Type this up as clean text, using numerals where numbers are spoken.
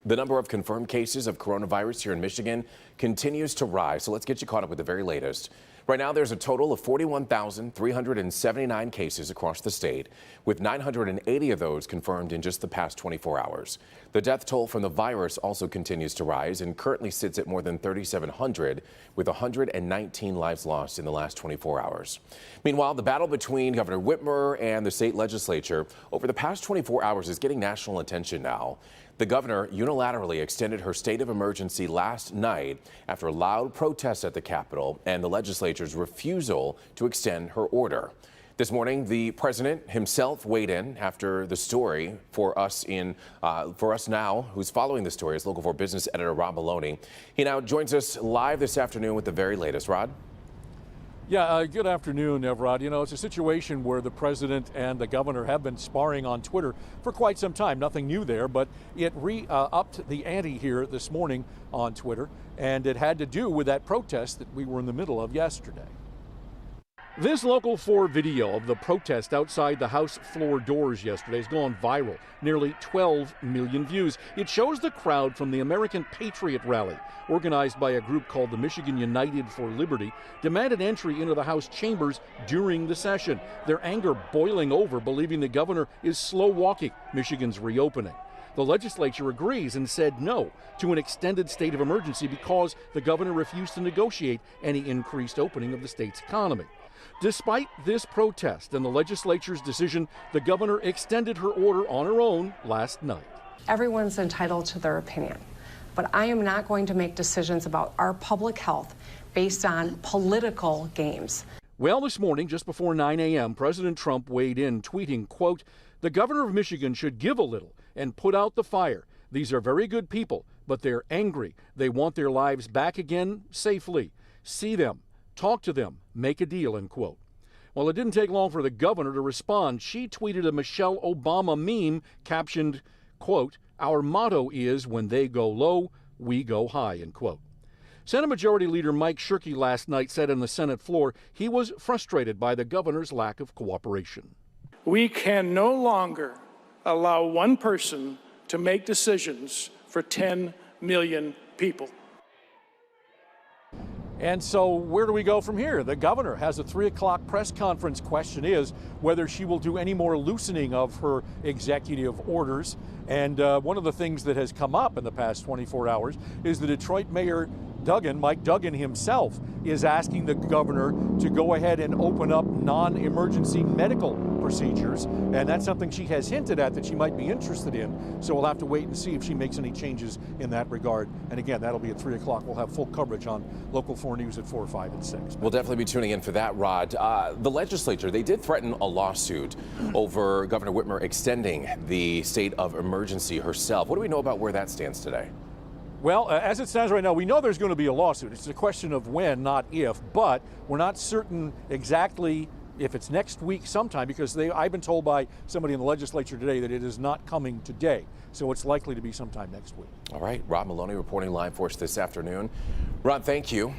The number of confirmed cases of coronavirus here in Michigan continues to rise. So let's get you caught up with the very latest. Right now, there's a total of 41,379 cases across the state, with 980 of those confirmed in just the past 24 hours. The death toll from the virus also continues to rise and currently sits at more than 3,700, with 119 lives lost in the last 24 hours. Meanwhile, the battle between Governor Whitmer and the state legislature over the past 24 hours is getting national attention now. The governor unilaterally extended her state of emergency last night after loud protests at the Capitol and the legislature's refusal to extend her order. This morning, the president himself weighed in after the story for us now, who's following the story, is Local 4 business editor Rod Maloney. He now joins us live this afternoon with the very latest. Rod? Yeah, good afternoon, Rod. You know, it's a situation where the president and the governor have been sparring on Twitter for quite some time. Nothing new there, but it upped the ante here this morning on Twitter, and it had to do with that protest that we were in the middle of yesterday. This Local 4 video of the protest outside the House floor doors yesterday has gone viral. Nearly 12 million views. It shows the crowd from the American Patriot Rally, organized by a group called the Michigan United for Liberty, demanded entry into the House chambers during the session. Their anger boiling over, believing the governor is slow walking Michigan's reopening. The legislature agrees and said no to an extended state of emergency because the governor refused to negotiate any increased opening of the state's economy. Despite this protest and the legislature's decision, the governor extended her order on her own last night. Everyone's entitled to their opinion, but I am not going to make decisions about our public health based on political games. Well, this morning, just before 9 a.m., President Trump weighed in, tweeting, quote, "The governor of Michigan should give a little and put out the fire. These are very good people, but they're angry. They want their lives back again safely. See them. Talk to them, make a deal," end quote. Well, it didn't take long for the governor to respond. She tweeted a Michelle Obama meme captioned, quote, "Our motto is when they go low, we go high," end quote. Senate Majority Leader Mike Shirkey last night said on the Senate floor he was frustrated by the governor's lack of cooperation. We can no longer allow one person to make decisions for 10 million people. And so where do we go from here? The governor has a 3 o'clock press conference. Question is whether she will do any more loosening of her executive orders. And one of the things that has come up in the past 24 hours is the Detroit Mayor Mike Duggan himself, is asking the governor to go ahead and open up non-emergency medical procedures. And that's something she has hinted at that she might be interested in. So we'll have to wait and see if she makes any changes in that regard. And again, that'll be at 3 o'clock. We'll have full coverage on Local 4 News at 4, 5, and 6. We'll definitely be tuning in for that, Rod. The legislature, they did threaten a lawsuit over Governor Whitmer extending the state of emergency herself. What do we know about where that stands today? Well, as it stands right now, we know there's going to be a lawsuit. It's a question of when, not if, but we're not certain exactly if it's next week sometime, because I've been told by somebody in the legislature today that it is not coming today. So it's likely to be sometime next week. All right. Rod Maloney reporting live for us this afternoon. Rod, thank you.